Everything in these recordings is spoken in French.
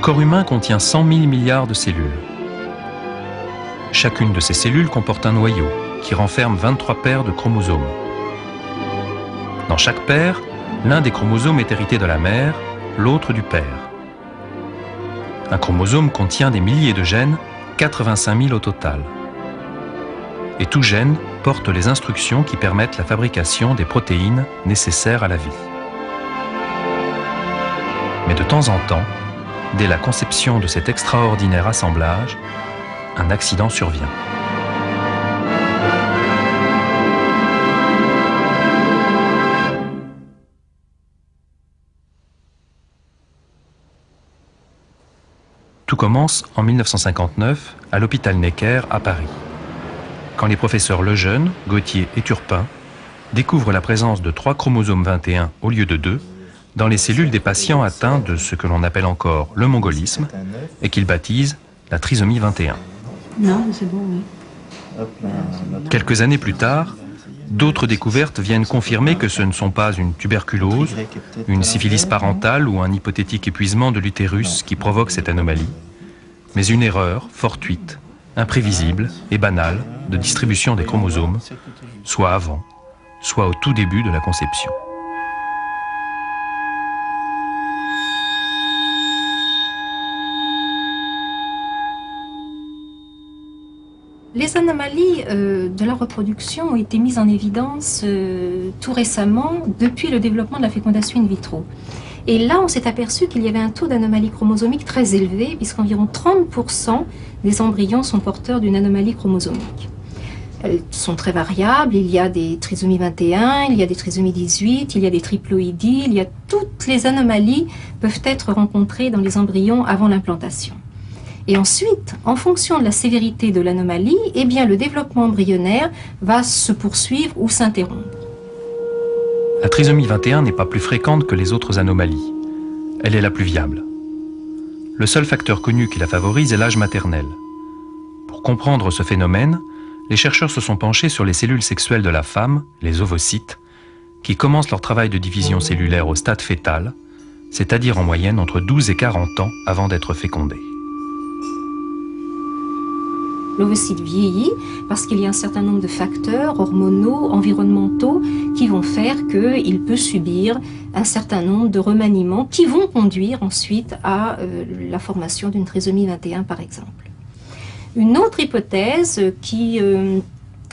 corps humain contient 100 000 milliards de cellules. Chacune de ces cellules comporte un noyau qui renferme 23 paires de chromosomes. Dans chaque paire, l'un des chromosomes est hérité de la mère, l'autre du père. Un chromosome contient des milliers de gènes, 85 000 au total. Et tout gène porte les instructions qui permettent la fabrication des protéines nécessaires à la vie. Mais de temps en temps, dès la conception de cet extraordinaire assemblage, un accident survient. Tout commence en 1959 à l'hôpital Necker à Paris, quand les professeurs Lejeune, Gauthier et Turpin découvrent la présence de 3 chromosomes 21 au lieu de 2 dans les cellules des patients atteints de ce que l'on appelle encore le mongolisme et qu'ils baptisent la trisomie 21. Non, c'est bon, oui. Quelques années plus tard, d'autres découvertes viennent confirmer que ce ne sont pas une tuberculose, une syphilis parentale ou un hypothétique épuisement de l'utérus qui provoque cette anomalie, mais une erreur fortuite, imprévisible et banale de distribution des chromosomes, soit avant, soit au tout début de la conception. Les anomalies de la reproduction ont été mises en évidence tout récemment depuis le développement de la fécondation in vitro. Et là, on s'est aperçu qu'il y avait un taux d'anomalie chromosomique très élevé, puisqu'environ 30% des embryons sont porteurs d'une anomalie chromosomique. Elles sont très variables, il y a des trisomies 21, il y a des trisomies 18, il y a des triploïdies, toutes les anomalies peuvent être rencontrées dans les embryons avant l'implantation. Et ensuite, en fonction de la sévérité de l'anomalie, eh bien, le développement embryonnaire va se poursuivre ou s'interrompre. La trisomie 21 n'est pas plus fréquente que les autres anomalies. Elle est la plus viable. Le seul facteur connu qui la favorise est l'âge maternel. Pour comprendre ce phénomène, les chercheurs se sont penchés sur les cellules sexuelles de la femme, les ovocytes, qui commencent leur travail de division cellulaire au stade fœtal, c'est-à-dire en moyenne entre 12 et 40 ans avant d'être fécondés. L'ovocyte vieillit parce qu'il y a un certain nombre de facteurs hormonaux, environnementaux qui vont faire qu'il peut subir un certain nombre de remaniements qui vont conduire ensuite à la formation d'une trisomie 21 par exemple. Une autre hypothèse qui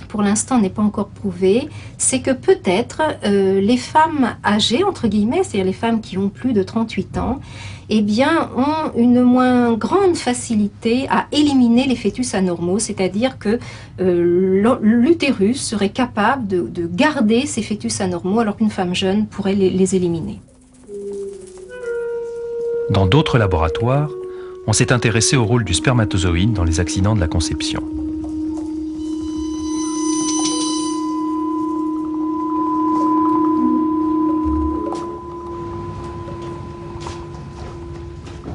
pour l'instant n'est pas encore prouvée, c'est que peut-être les femmes âgées, entre guillemets, c'est-à-dire les femmes qui ont plus de 38 ans, eh bien, ont une moins grande facilité à éliminer les fœtus anormaux, c'est-à-dire que l'utérus serait capable de garder ces fœtus anormaux alors qu'une femme jeune pourrait les éliminer. Dans d'autres laboratoires, on s'est intéressé au rôle du spermatozoïde dans les accidents de la conception.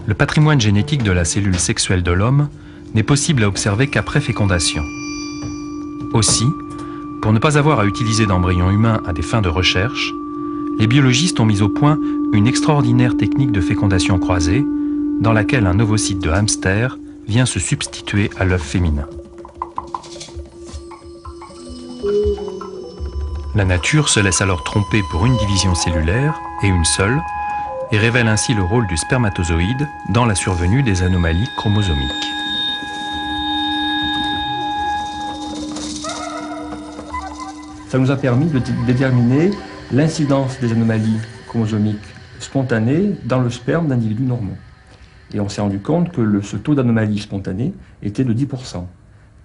Le patrimoine génétique de la cellule sexuelle de l'homme n'est possible à observer qu'après fécondation. Aussi, pour ne pas avoir à utiliser d'embryons humains à des fins de recherche, les biologistes ont mis au point une extraordinaire technique de fécondation croisée dans laquelle un ovocyte de hamster vient se substituer à l'œuf féminin. La nature se laisse alors tromper pour une division cellulaire, et une seule, et révèle ainsi le rôle du spermatozoïde dans la survenue des anomalies chromosomiques. Ça nous a permis de déterminer l'incidence des anomalies chromosomiques spontanées dans le sperme d'individus normaux. Et on s'est rendu compte que ce taux d'anomalie spontanée était de 10%.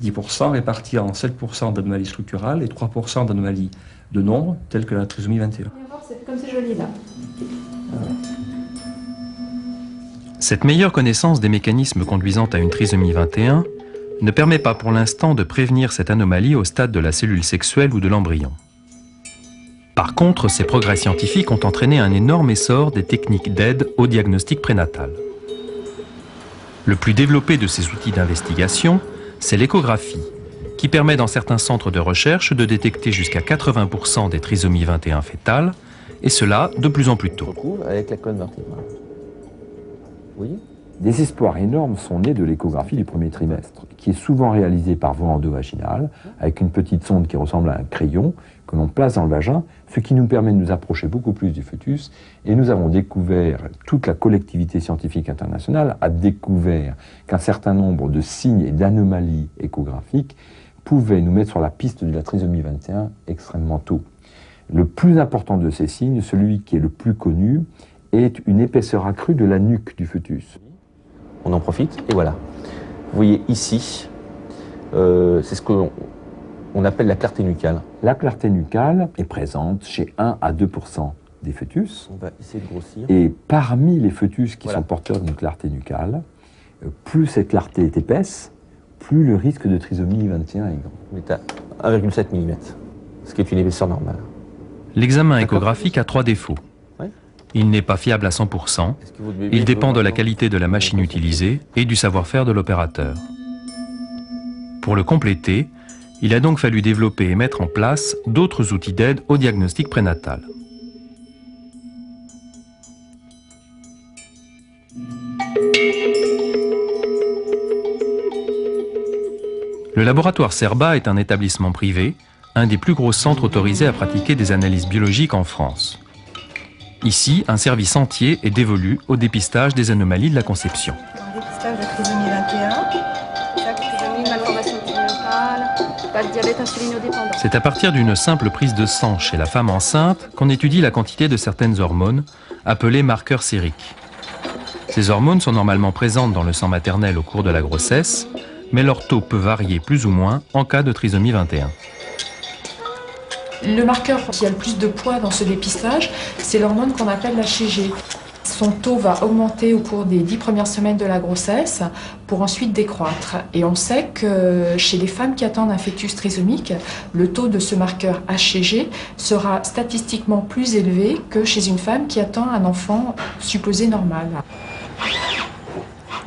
10% répartis en 7% d'anomalies structurales et 3% d'anomalies de nombre, telles que la trisomie 21. Comme c'est joli là. Cette meilleure connaissance des mécanismes conduisant à une trisomie 21 ne permet pas pour l'instant de prévenir cette anomalie au stade de la cellule sexuelle ou de l'embryon. Par contre, ces progrès scientifiques ont entraîné un énorme essor des techniques d'aide au diagnostic prénatal. Le plus développé de ces outils d'investigation, c'est l'échographie, qui permet dans certains centres de recherche de détecter jusqu'à 80% des trisomies 21 fœtales, et cela de plus en plus tôt. Avec la colonne vertébrale. Oui. Des espoirs énormes sont nés de l'échographie du premier trimestre, qui est souvent réalisée par voie endovaginale, avec une petite sonde qui ressemble à un crayon, que l'on place dans le vagin, ce qui nous permet de nous approcher beaucoup plus du fœtus. Et nous avons découvert, toute la collectivité scientifique internationale a découvert qu'un certain nombre de signes et d'anomalies échographiques pouvaient nous mettre sur la piste de la trisomie 21 extrêmement tôt. Le plus important de ces signes, celui qui est le plus connu, est une épaisseur accrue de la nuque du fœtus. On en profite et voilà. Vous voyez ici, c'est ce qu'on appelle la clarté nucale. La clarté nucale est présente chez 1 à 2% des fœtus. On va essayer de grossir. Et parmi les fœtus qui sont porteurs d'une clarté nucale, plus cette clarté est épaisse, plus le risque de trisomie 21 est grand. On est à 1,7 mm, ce qui est une épaisseur normale. L'examen échographique a 3 défauts. Il n'est pas fiable à 100%, il dépend de la qualité de la machine utilisée et du savoir-faire de l'opérateur. Pour le compléter, il a donc fallu développer et mettre en place d'autres outils d'aide au diagnostic prénatal. Le laboratoire Cerba est un établissement privé, un des plus gros centres autorisés à pratiquer des analyses biologiques en France. Ici, un service entier est dévolu au dépistage des anomalies de la conception. Dépistage de trisomie 21, trisomie, malformation périnatale, pas de diabète insulinodépendant. C'est à partir d'une simple prise de sang chez la femme enceinte qu'on étudie la quantité de certaines hormones, appelées marqueurs sériques. Ces hormones sont normalement présentes dans le sang maternel au cours de la grossesse, mais leur taux peut varier plus ou moins en cas de trisomie 21. Le marqueur qui a le plus de poids dans ce dépistage, c'est l'hormone qu'on appelle l'HCG. Son taux va augmenter au cours des 10 premières semaines de la grossesse pour ensuite décroître. Et on sait que chez les femmes qui attendent un fœtus trisomique, le taux de ce marqueur HCG sera statistiquement plus élevé que chez une femme qui attend un enfant supposé normal.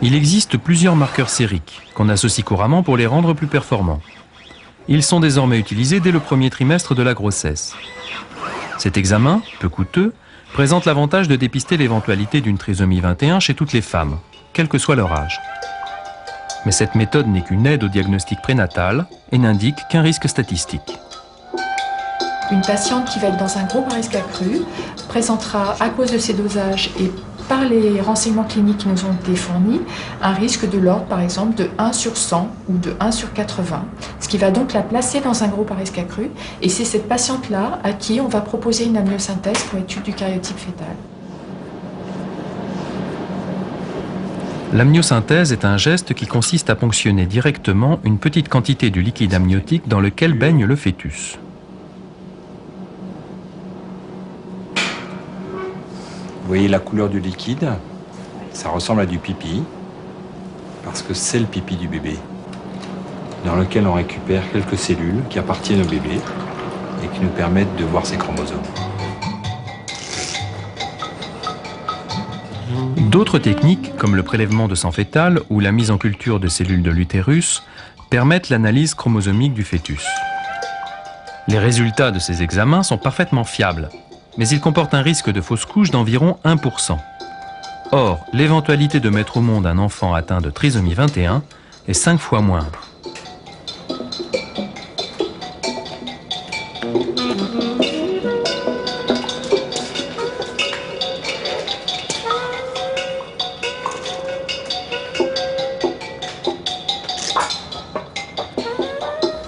Il existe plusieurs marqueurs sériques qu'on associe couramment pour les rendre plus performants. Ils sont désormais utilisés dès le premier trimestre de la grossesse. Cet examen, peu coûteux, présente l'avantage de dépister l'éventualité d'une trisomie 21 chez toutes les femmes, quel que soit leur âge. Mais cette méthode n'est qu'une aide au diagnostic prénatal et n'indique qu'un risque statistique. Une patiente qui va être dans un groupe à risque accru présentera, à cause de ses dosages et par les renseignements cliniques qui nous ont été fournis, un risque de l'ordre, par exemple, de 1 sur 100 ou de 1 sur 80, ce qui va donc la placer dans un groupe à risque accru. Et c'est cette patiente-là à qui on va proposer une amniosynthèse pour étude du karyotype fœtal. L'amniosynthèse est un geste qui consiste à ponctionner directement une petite quantité du liquide amniotique dans lequel baigne le fœtus. Vous voyez la couleur du liquide, ça ressemble à du pipi, parce que c'est le pipi du bébé, dans lequel on récupère quelques cellules qui appartiennent au bébé et qui nous permettent de voir ses chromosomes. D'autres techniques, comme le prélèvement de sang fœtal ou la mise en culture de cellules de l'utérus, permettent l'analyse chromosomique du fœtus. Les résultats de ces examens sont parfaitement fiables, mais ils comportent un risque de fausse couche d'environ 1%. Or, l'éventualité de mettre au monde un enfant atteint de trisomie 21 est 5 fois moindre.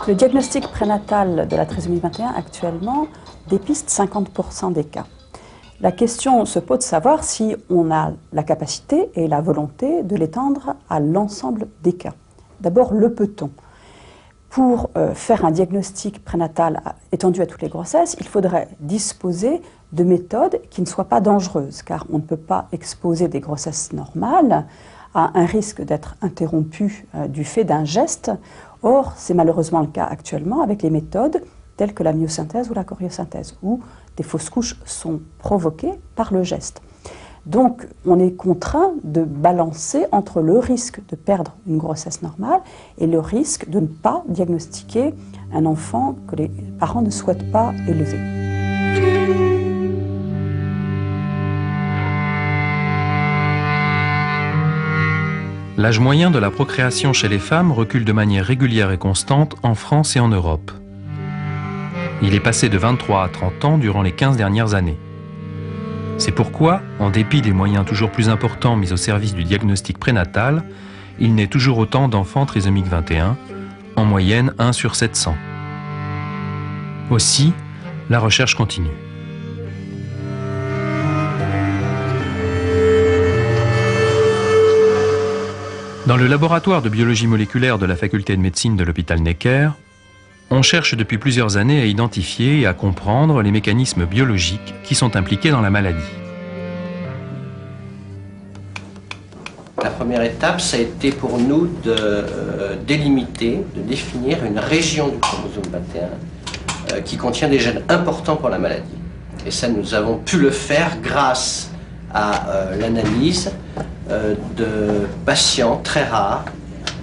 Le diagnostic prénatal de la trisomie 21 actuellement dépiste 50% des cas. La question se pose de savoir si on a la capacité et la volonté de l'étendre à l'ensemble des cas. D'abord, le peut-on? Pour faire un diagnostic prénatal étendu à toutes les grossesses, il faudrait disposer de méthodes qui ne soient pas dangereuses, car on ne peut pas exposer des grossesses normales à un risque d'être interrompu du fait d'un geste. Or, c'est malheureusement le cas actuellement avec les méthodes telles que la myosynthèse ou la choriosynthèse, où des fausses couches sont provoquées par le geste. Donc, on est contraint de balancer entre le risque de perdre une grossesse normale et le risque de ne pas diagnostiquer un enfant que les parents ne souhaitent pas élever. L'âge moyen de la procréation chez les femmes recule de manière régulière et constante en France et en Europe. Il est passé de 23 à 30 ans durant les 15 dernières années. C'est pourquoi, en dépit des moyens toujours plus importants mis au service du diagnostic prénatal, il naît toujours autant d'enfants trisomiques 21, en moyenne 1 sur 700. Aussi, la recherche continue. Dans le laboratoire de biologie moléculaire de la faculté de médecine de l'hôpital Necker, on cherche depuis plusieurs années à identifier et à comprendre les mécanismes biologiques qui sont impliqués dans la maladie. La première étape, ça a été pour nous de délimiter, de définir une région du chromosome 21 qui contient des gènes importants pour la maladie. Et ça, nous avons pu le faire grâce à l'analyse de patients très rares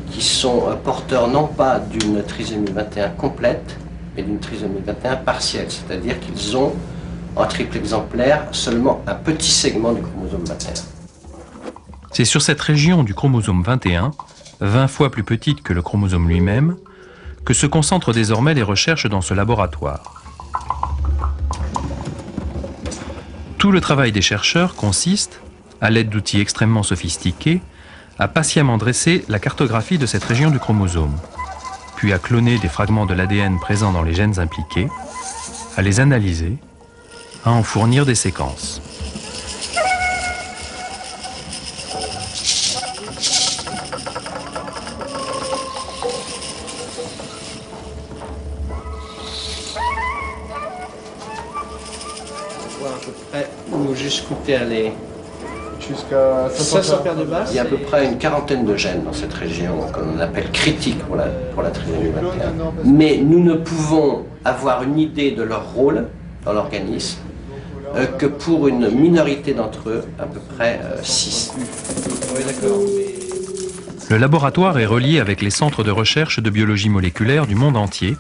qui sont porteurs non pas d'une trisomie 21 complète, mais d'une trisomie 21 partielle, c'est-à-dire qu'ils ont en triple exemplaire seulement un petit segment du chromosome 21. C'est sur cette région du chromosome 21, 20 fois plus petite que le chromosome lui-même, que se concentrent désormais les recherches dans ce laboratoire. Tout le travail des chercheurs consiste, à l'aide d'outils extrêmement sophistiqués, à patiemment dresser la cartographie de cette région du chromosome, puis à cloner des fragments de l'ADN présents dans les gènes impliqués, à les analyser, à en fournir des séquences. On voit à peu près où jusqu'où t'es allé. Jusqu'à 500 paires de base. Il y a à peu près une quarantaine de gènes dans cette région qu'on appelle critique pour la trisomie 21. Mais nous ne pouvons avoir une idée de leur rôle dans l'organisme que pour une minorité d'entre eux, à peu près 6. Oui, d'accord. Le laboratoire est relié avec les centres de recherche de biologie moléculaire du monde entier,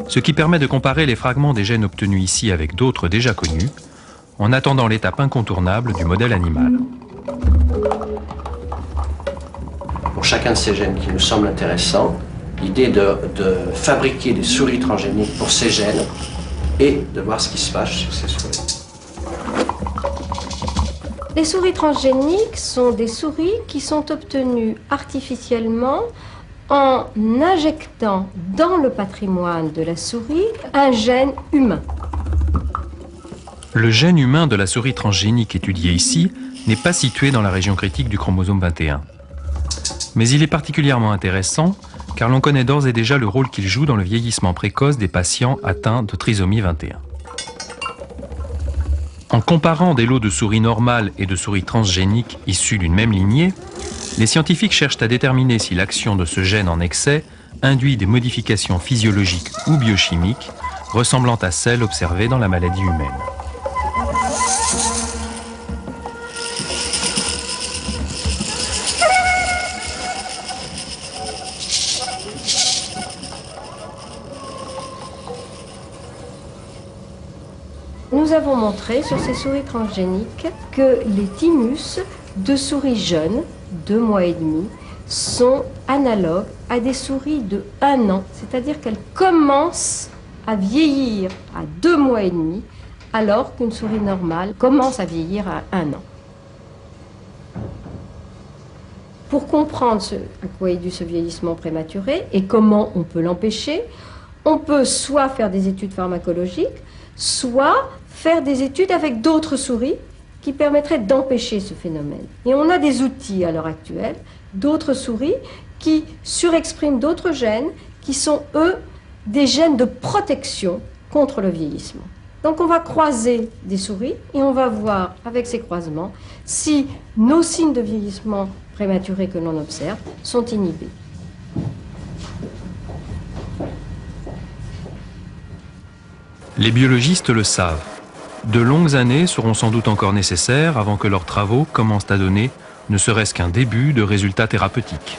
ce qui permet de comparer les fragments des gènes obtenus ici avec d'autres déjà connus, en attendant l'étape incontournable du modèle animal. Pour chacun de ces gènes qui nous semble intéressant, l'idée est de fabriquer des souris transgéniques pour ces gènes et de voir ce qui se passe sur ces souris. Les souris transgéniques sont des souris qui sont obtenues artificiellement en injectant dans le patrimoine de la souris un gène humain. Le gène humain de la souris transgénique étudié ici n'est pas situé dans la région critique du chromosome 21. Mais il est particulièrement intéressant car l'on connaît d'ores et déjà le rôle qu'il joue dans le vieillissement précoce des patients atteints de trisomie 21. En comparant des lots de souris normales et de souris transgéniques issues d'une même lignée, les scientifiques cherchent à déterminer si l'action de ce gène en excès induit des modifications physiologiques ou biochimiques ressemblant à celles observées dans la maladie humaine. Nous avons montré sur ces souris transgéniques que les thymus de souris jeunes, 2 mois et demi, sont analogues à des souris de 1 an, c'est-à-dire qu'elles commencent à vieillir à 2 mois et demi, alors qu'une souris normale commence à vieillir à 1 an. Pour comprendre à quoi est dû ce vieillissement prématuré et comment on peut l'empêcher, on peut soit faire des études pharmacologiques, soit faire des études avec d'autres souris qui permettraient d'empêcher ce phénomène. Et on a des outils à l'heure actuelle, d'autres souris qui surexpriment d'autres gènes qui sont, eux, des gènes de protection contre le vieillissement. Donc on va croiser des souris et on va voir avec ces croisements si nos signes de vieillissement prématuré que l'on observe sont inhibés. Les biologistes le savent. De longues années seront sans doute encore nécessaires avant que leurs travaux commencent à donner ne serait-ce qu'un début de résultats thérapeutiques.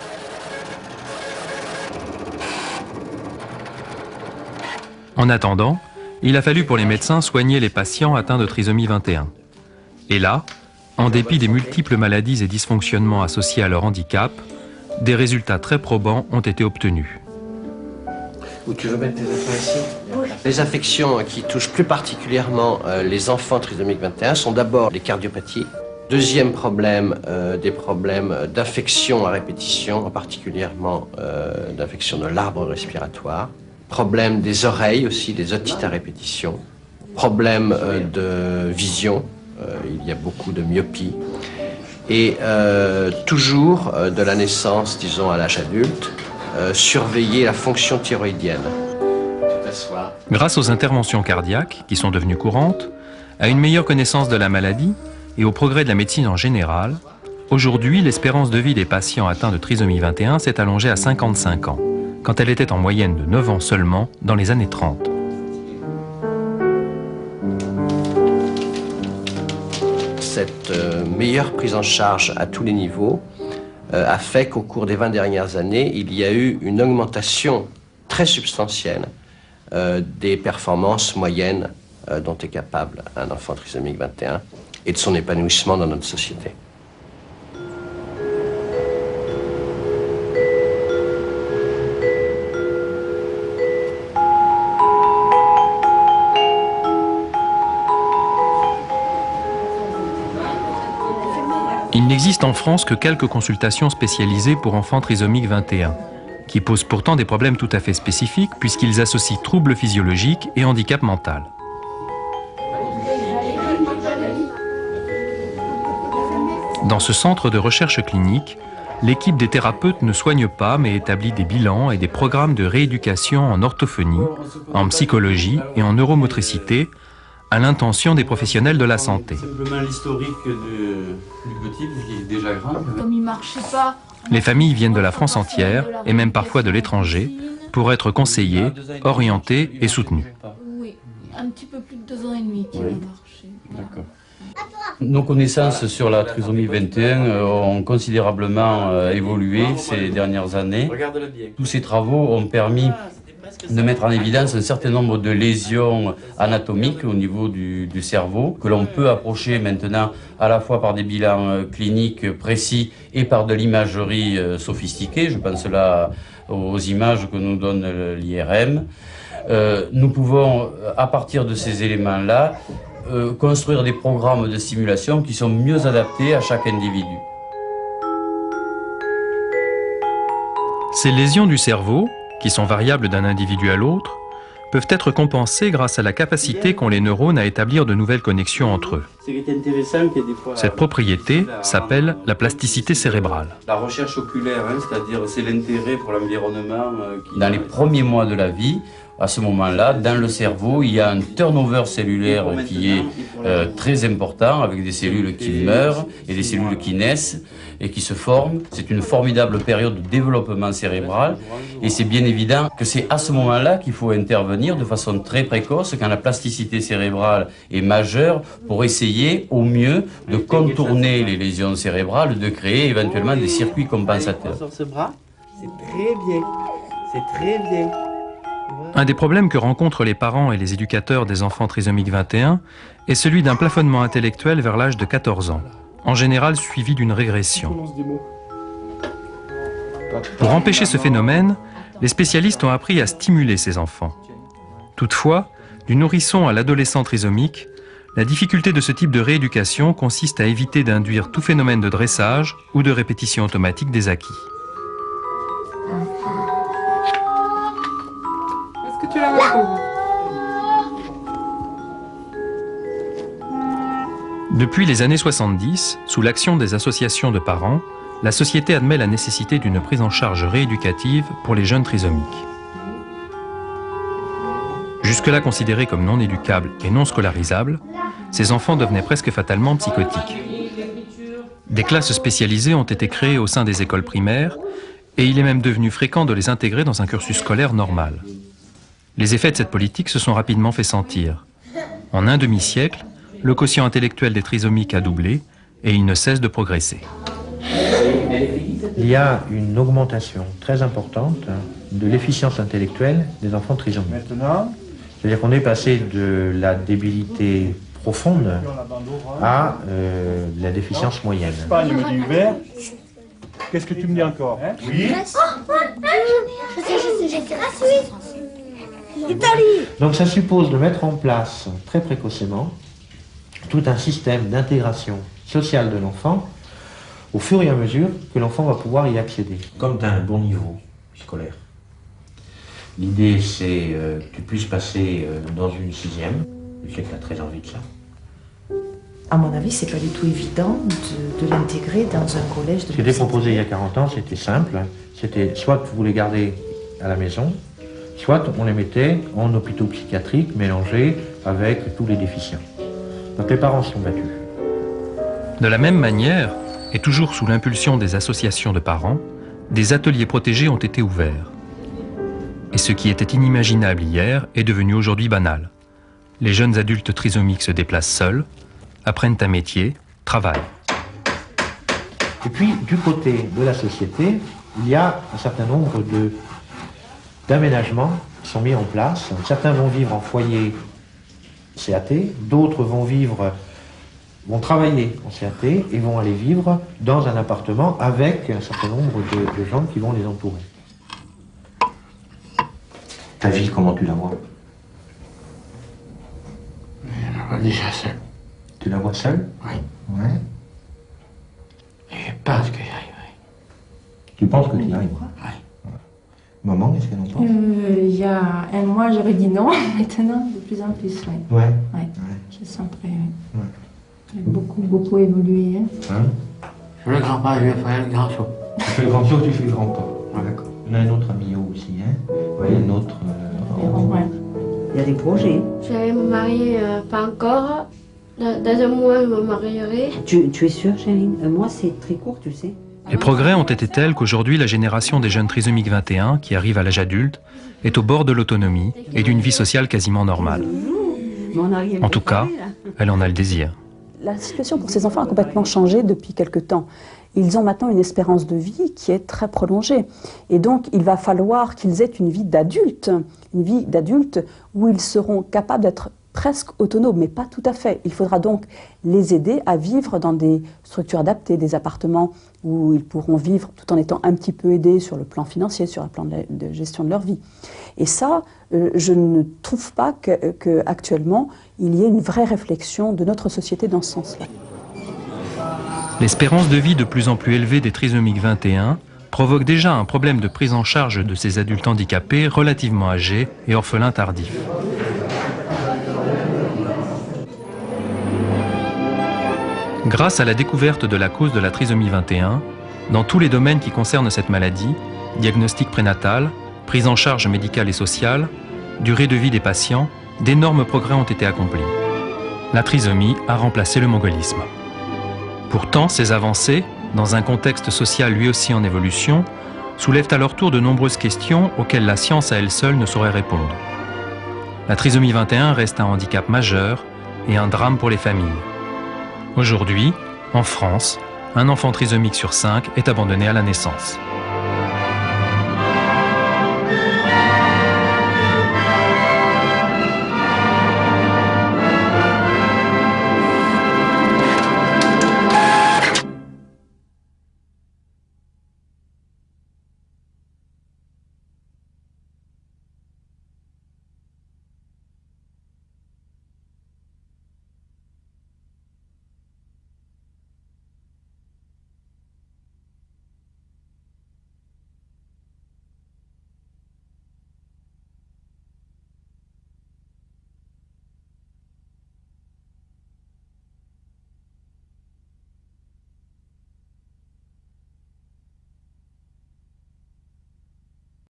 En attendant, il a fallu pour les médecins soigner les patients atteints de trisomie 21. Et là, en dépit des multiples maladies et dysfonctionnements associés à leur handicap, des résultats très probants ont été obtenus. Ou tu veux mettre tes affaires ici? Oui. Les affections qui touchent plus particulièrement les enfants trisomiques 21 sont d'abord les cardiopathies. Deuxième problème, des problèmes d'affections à répétition, en particulièrement d'infection de l'arbre respiratoire. Problème des oreilles aussi, des otites à répétition. Problème de vision, il y a beaucoup de myopie. Et toujours de la naissance, disons à l'âge adulte, surveiller la fonction thyroïdienne. Grâce aux interventions cardiaques, qui sont devenues courantes, à une meilleure connaissance de la maladie et au progrès de la médecine en général, aujourd'hui, l'espérance de vie des patients atteints de trisomie 21 s'est allongée à 55 ans, quand elle était en moyenne de 9 ans seulement dans les années 30. Cette meilleure prise en charge à tous les niveaux a fait qu'au cours des 20 dernières années, il y a eu une augmentation très substantielle des performances moyennes dont est capable un enfant trisomique 21 et de son épanouissement dans notre société. Il n'existe en France que quelques consultations spécialisées pour enfants trisomiques 21, qui posent pourtant des problèmes tout à fait spécifiques puisqu'ils associent troubles physiologiques et handicap mental. Dans ce centre de recherche clinique, l'équipe des thérapeutes ne soigne pas mais établit des bilans et des programmes de rééducation en orthophonie, en psychologie et en neuromotricité à l'intention des professionnels de la santé. Simplement l'historique du petit, qui est déjà grave. Comme il marchait pas. Les familles viennent de la France entière et même parfois de l'étranger pour être conseillées, orientées et soutenues. Oui, un petit peu plus de 2 ans et demi qu'il a marché. D'accord. Nos connaissances sur la trisomie 21 ont considérablement évolué ces dernières années. Tous ces travaux ont permis de mettre en évidence un certain nombre de lésions anatomiques au niveau du cerveau que l'on peut approcher maintenant à la fois par des bilans cliniques précis et par de l'imagerie sophistiquée. Je pense là aux images que nous donne l'IRM. Nous pouvons, à partir de ces éléments-là, construire des programmes de simulation qui sont mieux adaptés à chaque individu. Ces lésions du cerveau, qui sont variables d'un individu à l'autre, peuvent être compensées grâce à la capacité qu'ont les neurones à établir de nouvelles connexions entre eux. Cette propriété s'appelle la plasticité cérébrale. La recherche oculaire, c'est-à-dire c'est l'intérêt pour l'environnement. Dans les premiers mois de la vie, à ce moment-là, dans le cerveau, il y a un turnover cellulaire qui est très important, avec des cellules qui meurent et des cellules qui naissent et qui se forment. C'est une formidable période de développement cérébral et c'est bien évident que c'est à ce moment-là qu'il faut intervenir de façon très précoce quand la plasticité cérébrale est majeure pour essayer au mieux de contourner les lésions cérébrales, de créer éventuellement des circuits compensateurs. C'est très bien, c'est très bien. Un des problèmes que rencontrent les parents et les éducateurs des enfants trisomiques 21 est celui d'un plafonnement intellectuel vers l'âge de 14 ans, en général suivi d'une régression. Pour empêcher ce phénomène, les spécialistes ont appris à stimuler ces enfants. Toutefois, du nourrisson à l'adolescent trisomique, la difficulté de ce type de rééducation consiste à éviter d'induire tout phénomène de dressage ou de répétition automatique des acquis. Est-ce que tu la retrouves? Depuis les années 70, sous l'action des associations de parents, la société admet la nécessité d'une prise en charge rééducative pour les jeunes trisomiques. Jusque-là considérés comme non éducables et non scolarisables, ces enfants devenaient presque fatalement psychotiques. Des classes spécialisées ont été créées au sein des écoles primaires et il est même devenu fréquent de les intégrer dans un cursus scolaire normal. Les effets de cette politique se sont rapidement fait sentir. En un demi-siècle, le quotient intellectuel des trisomiques a doublé et il ne cesse de progresser. Il y a une augmentation très importante de l'efficience intellectuelle des enfants trisomiques. C'est-à-dire qu'on est passé de la débilité profonde à la déficience moyenne. Qu'est-ce que tu me dis encore? Oui. Donc ça suppose de mettre en place très précocement tout un système d'intégration sociale de l'enfant au fur et à mesure que l'enfant va pouvoir y accéder. Comme tu as un bon niveau scolaire, l'idée c'est que tu puisses passer dans une 6e. Je sais que tu as très envie de ça. À mon avis, c'est pas du tout évident de l'intégrer dans un collège de... Ce qui était proposé il y a 40 ans, c'était simple. C'était soit vous les gardez à la maison, soit on les mettait en hôpitaux psychiatriques mélangés avec tous les déficients. Donc les parents se sont battus. De la même manière, et toujours sous l'impulsion des associations de parents, des ateliers protégés ont été ouverts. Et ce qui était inimaginable hier est devenu aujourd'hui banal. Les jeunes adultes trisomiques se déplacent seuls, apprennent un métier, travaillent. Et puis, du côté de la société, il y a un certain nombre d'aménagements qui sont mis en place. Certains vont vivre en foyer CAT, d'autres vont travailler en CAT et vont aller vivre dans un appartement avec un certain nombre de gens qui vont les entourer. Ta vie, comment tu la vois? Je la vois déjà seule. Tu la vois seule? Oui. Ouais. Et je pense que j'y arriverai. Tu penses que tu y arriveras? Oui. Maman, qu'est-ce qu'elle en pense? Il y a un mois, j'aurais dit non. Maintenant, de plus en plus, oui. Ouais. Ouais. Je sens très... J'ai beaucoup évolué. Hein? Je fais le grand pas, je vais faire le grand saut. Tu fais le grand saut, tu fais le grand pas. D'accord. On a un autre ami aussi, hein? Oui, un autre... Ouais. Il y a des projets. Je vais me marier, pas encore. Dans un mois, je me marierai. Tu es sûre, Chérine? Un mois, c'est très court, tu sais. Les progrès ont été tels qu'aujourd'hui, la génération des jeunes trisomiques 21, qui arrivent à l'âge adulte, est au bord de l'autonomie et d'une vie sociale quasiment normale. En tout cas, elle en a le désir. La situation pour ces enfants a complètement changé depuis quelque temps. Ils ont maintenant une espérance de vie qui est très prolongée. Et donc, il va falloir qu'ils aient une vie d'adulte où ils seront capables d'être presque autonomes, mais pas tout à fait. Il faudra donc les aider à vivre dans des structures adaptées, des appartements où ils pourront vivre tout en étant un petit peu aidés sur le plan financier, sur le plan de gestion de leur vie. Et ça, je ne trouve pas qu'actuellement, il y ait une vraie réflexion de notre société dans ce sens-là. L'espérance de vie de plus en plus élevée des trisomiques 21 provoque déjà un problème de prise en charge de ces adultes handicapés relativement âgés et orphelins tardifs. Grâce à la découverte de la cause de la trisomie 21, dans tous les domaines qui concernent cette maladie, diagnostic prénatal, prise en charge médicale et sociale, durée de vie des patients, d'énormes progrès ont été accomplis. La trisomie a remplacé le mongolisme. Pourtant, ces avancées, dans un contexte social lui aussi en évolution, soulèvent à leur tour de nombreuses questions auxquelles la science à elle seule ne saurait répondre. La trisomie 21 reste un handicap majeur et un drame pour les familles. Aujourd'hui, en France, un enfant trisomique sur 5 est abandonné à la naissance.